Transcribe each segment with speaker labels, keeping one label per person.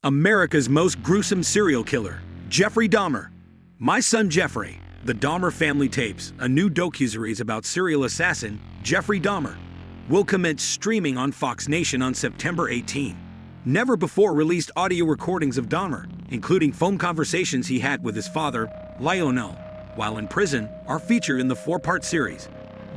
Speaker 1: America's most gruesome serial killer, Jeffrey Dahmer. My Son Jeffrey, The Dahmer Family Tapes, a new docuseries about serial assassin Jeffrey Dahmer, will commence streaming on Fox Nation on September 18. Never before released audio recordings of Dahmer, including phone conversations he had with his father, Lionel, while in prison, are featured in the four-part series.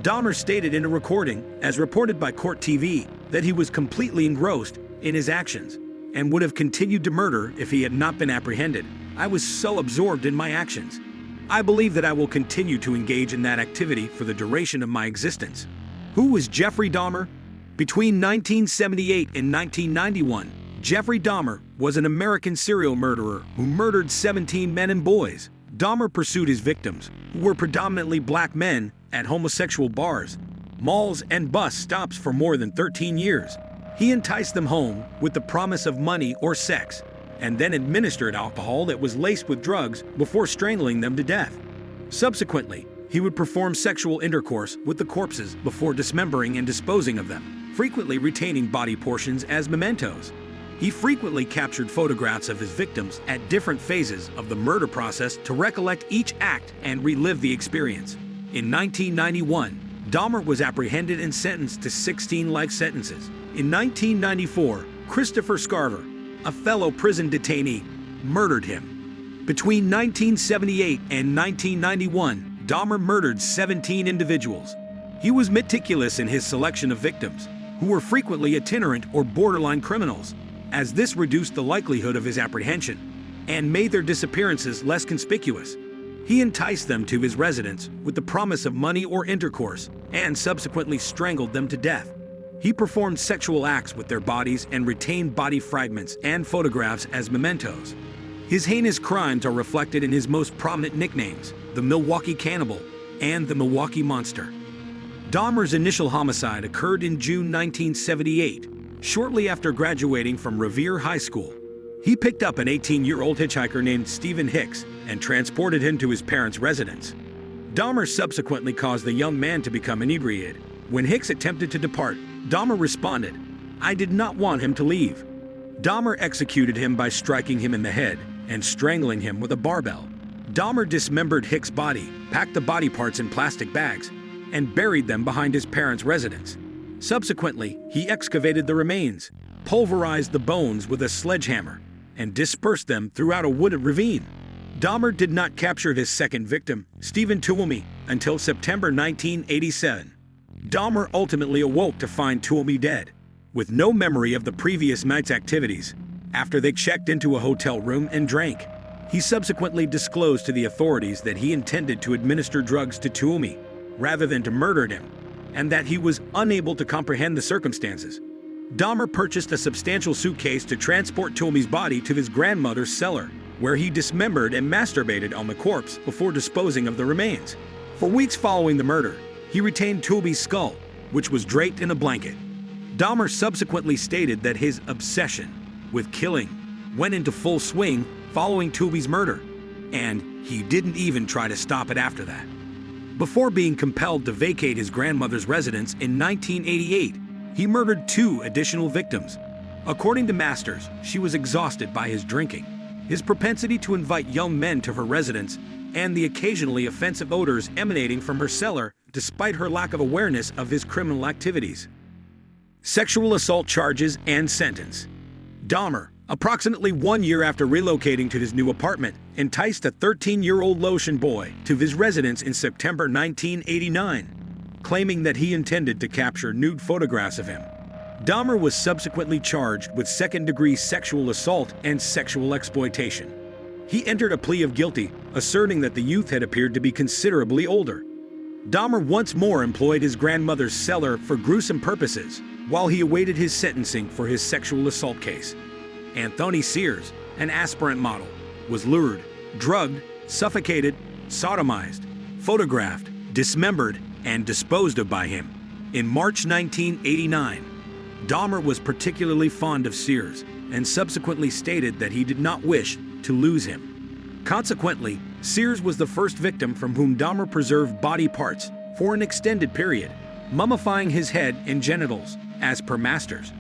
Speaker 1: Dahmer stated in a recording, as reported by Court TV, that he was completely engrossed in his actions and would have continued to murder if he had not been apprehended. I was so absorbed in my actions. I believe that I will continue to engage in that activity for the duration of my existence. Who was Jeffrey Dahmer? Between 1978 and 1991, Jeffrey Dahmer was an American serial murderer who murdered 17 men and boys. Dahmer pursued his victims, who were predominantly black men, at homosexual bars, malls, and bus stops for more than 13 years. He enticed them home with the promise of money or sex, and then administered alcohol that was laced with drugs before strangling them to death. Subsequently, he would perform sexual intercourse with the corpses before dismembering and disposing of them, frequently retaining body portions as mementos. He frequently captured photographs of his victims at different phases of the murder process to recollect each act and relive the experience. In 1991, Dahmer was apprehended and sentenced to 16 life sentences. In 1994, Christopher Scarver, a fellow prison detainee, murdered him. Between 1978 and 1991, Dahmer murdered 17 individuals. He was meticulous in his selection of victims, who were frequently itinerant or borderline criminals, as this reduced the likelihood of his apprehension and made their disappearances less conspicuous. He enticed them to his residence with the promise of money or intercourse and subsequently strangled them to death. He performed sexual acts with their bodies and retained body fragments and photographs as mementos. His heinous crimes are reflected in his most prominent nicknames, the Milwaukee Cannibal and the Milwaukee Monster. Dahmer's initial homicide occurred in June 1978, shortly after graduating from Revere High School. He picked up an 18-year-old hitchhiker named Stephen Hicks and transported him to his parents' residence. Dahmer subsequently caused the young man to become inebriated. When Hicks attempted to depart, Dahmer responded, "I did not want him to leave." Dahmer executed him by striking him in the head and strangling him with a barbell. Dahmer dismembered Hicks' body, packed the body parts in plastic bags, and buried them behind his parents' residence. Subsequently, he excavated the remains, pulverized the bones with a sledgehammer, and dispersed them throughout a wooded ravine. Dahmer did not capture his second victim, Stephen Tuomi, until September 1987. Dahmer ultimately awoke to find Tuomi dead, with no memory of the previous night's activities, after they checked into a hotel room and drank. He subsequently disclosed to the authorities that he intended to administer drugs to Tuomi, rather than to murder him, and that he was unable to comprehend the circumstances. Dahmer purchased a substantial suitcase to transport Tuomi's body to his grandmother's cellar, where he dismembered and masturbated on the corpse before disposing of the remains. For weeks following the murder, he retained Tuomi's skull, which was draped in a blanket. Dahmer subsequently stated that his obsession with killing went into full swing following Tuomi's murder, and he didn't even try to stop it after that. Before being compelled to vacate his grandmother's residence in 1988, he murdered 2 additional victims. According to Masters, she was exhausted by his drinking, his propensity to invite young men to her residence, and the occasionally offensive odors emanating from her cellar despite her lack of awareness of his criminal activities. Sexual assault charges and sentence. Dahmer, approximately 1 year after relocating to his new apartment, enticed a 13-year-old Laotian boy to his residence in September 1989, claiming that he intended to capture nude photographs of him. Dahmer was subsequently charged with second-degree sexual assault and sexual exploitation. He entered a plea of guilty, asserting that the youth had appeared to be considerably older. Dahmer once more employed his grandmother's cellar for gruesome purposes, while he awaited his sentencing for his sexual assault case. Anthony Sears, an aspirant model, was lured, drugged, suffocated, sodomized, photographed, dismembered, and disposed of by him. In March 1989, Dahmer was particularly fond of Sears and subsequently stated that he did not wish to lose him. Consequently, Sears was the first victim from whom Dahmer preserved body parts for an extended period, mummifying his head and genitals, as per Masters.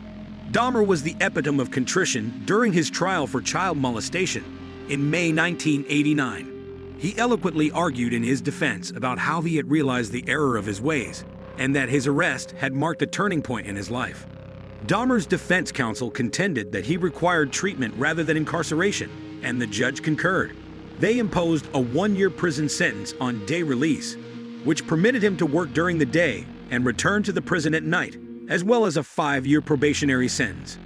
Speaker 1: Dahmer was the epitome of contrition during his trial for child molestation in May 1989. He eloquently argued in his defense about how he had realized the error of his ways and that his arrest had marked a turning point in his life. Dahmer's defense counsel contended that he required treatment rather than incarceration, and the judge concurred. They imposed a 1-year prison sentence on day release, which permitted him to work during the day and return to the prison at night, as well as a 5-year probationary sentence.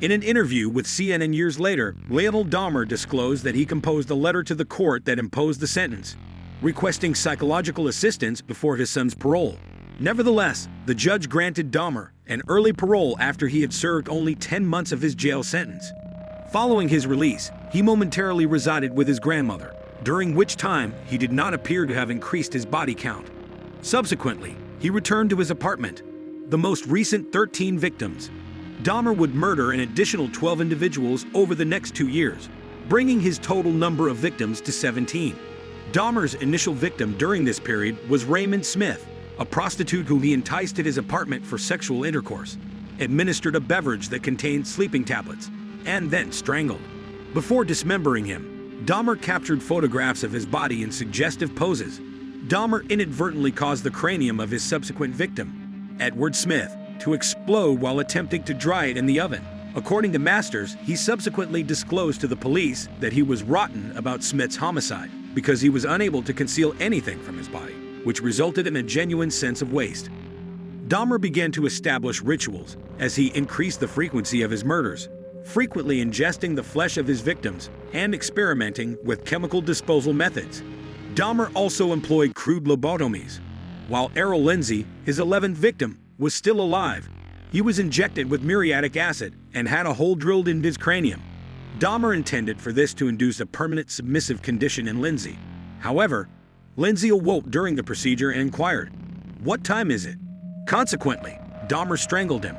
Speaker 1: In an interview with CNN years later, Lionel Dahmer disclosed that he composed a letter to the court that imposed the sentence, requesting psychological assistance before his son's parole. Nevertheless, the judge granted Dahmer an early parole after he had served only 10 months of his jail sentence. Following his release, he momentarily resided with his grandmother, during which time he did not appear to have increased his body count. Subsequently, he returned to his apartment. The most recent 13 victims. Dahmer would murder an additional 12 individuals over the next 2 years, bringing his total number of victims to 17. Dahmer's initial victim during this period was Raymond Smith, a prostitute whom he enticed at his apartment for sexual intercourse, administered a beverage that contained sleeping tablets, and then strangled. Before dismembering him, Dahmer captured photographs of his body in suggestive poses. Dahmer inadvertently caused the cranium of his subsequent victim, Edward Smith, to explode while attempting to dry it in the oven. According to Masters, he subsequently disclosed to the police that he was rotten about Smith's homicide because he was unable to conceal anything from his body, which resulted in a genuine sense of waste. Dahmer began to establish rituals as he increased the frequency of his murders, frequently ingesting the flesh of his victims and experimenting with chemical disposal methods. Dahmer also employed crude lobotomies. While Errol Lindsay, his 11th victim, was still alive, he was injected with muriatic acid and had a hole drilled in his cranium. Dahmer intended for this to induce a permanent submissive condition in Lindsay. However, Lindsay awoke during the procedure and inquired, "What time is it?" Consequently, Dahmer strangled him.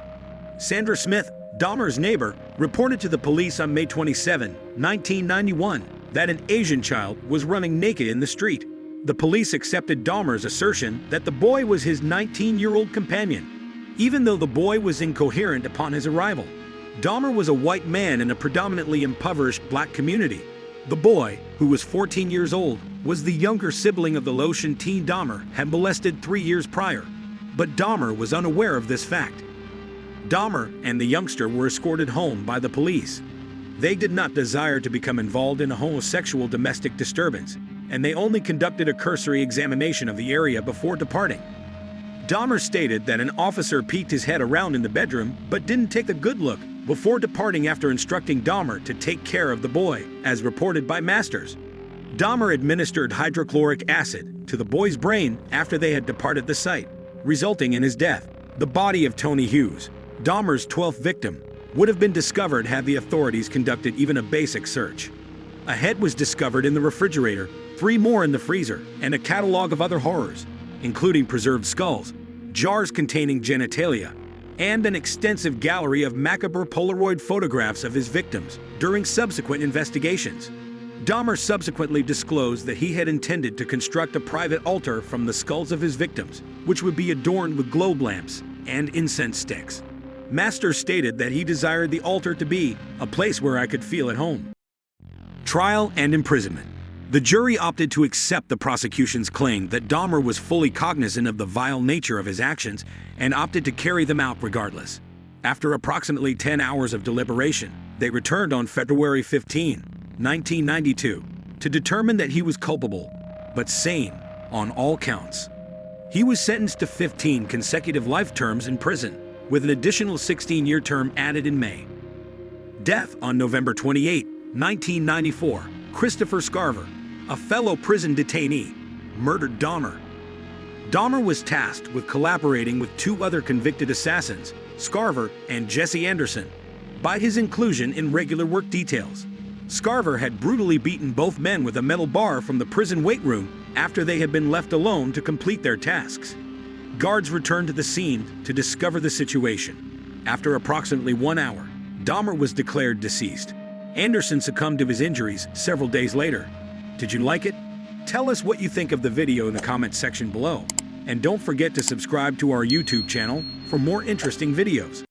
Speaker 1: Sandra Smith, Dahmer's neighbor, reported to the police on May 27, 1991, that an Asian child was running naked in the street. The police accepted Dahmer's assertion that the boy was his 19-year-old companion, even though the boy was incoherent upon his arrival. Dahmer was a white man in a predominantly impoverished black community. The boy, who was 14 years old, was the younger sibling of the Laotian teen Dahmer had molested 3 years prior. But Dahmer was unaware of this fact. Dahmer and the youngster were escorted home by the police. They did not desire to become involved in a homosexual domestic disturbance, and they only conducted a cursory examination of the area before departing. Dahmer stated that an officer peeked his head around in the bedroom but didn't take a good look before departing after instructing Dahmer to take care of the boy, as reported by Masters. Dahmer administered hydrochloric acid to the boy's brain after they had departed the site, resulting in his death. The body of Tony Hughes, Dahmer's 12th victim, would have been discovered had the authorities conducted even a basic search. A head was discovered in the refrigerator, 3 more in the freezer, and a catalog of other horrors, including preserved skulls, jars containing genitalia, and an extensive gallery of macabre Polaroid photographs of his victims during subsequent investigations. Dahmer subsequently disclosed that he had intended to construct a private altar from the skulls of his victims, which would be adorned with globe lamps and incense sticks. Masters stated that he desired the altar to be a place where I could feel at home. Trial and imprisonment. The jury opted to accept the prosecution's claim that Dahmer was fully cognizant of the vile nature of his actions and opted to carry them out regardless. After approximately 10 hours of deliberation, they returned on February 15, 1992, to determine that he was culpable, but sane, on all counts. He was sentenced to 15 consecutive life terms in prison, with an additional 16-year term added in May. Death on November 28, 1994. Christopher Scarver, a fellow prison detainee, murdered Dahmer. Dahmer was tasked with collaborating with 2 other convicted assassins, Scarver and Jesse Anderson, by his inclusion in regular work details. Scarver had brutally beaten both men with a metal bar from the prison weight room after they had been left alone to complete their tasks. Guards returned to the scene to discover the situation. After approximately 1 hour, Dahmer was declared deceased. Anderson succumbed to his injuries several days later. Did you like it? Tell us what you think of the video in the comment section below. And don't forget to subscribe to our YouTube channel for more interesting videos.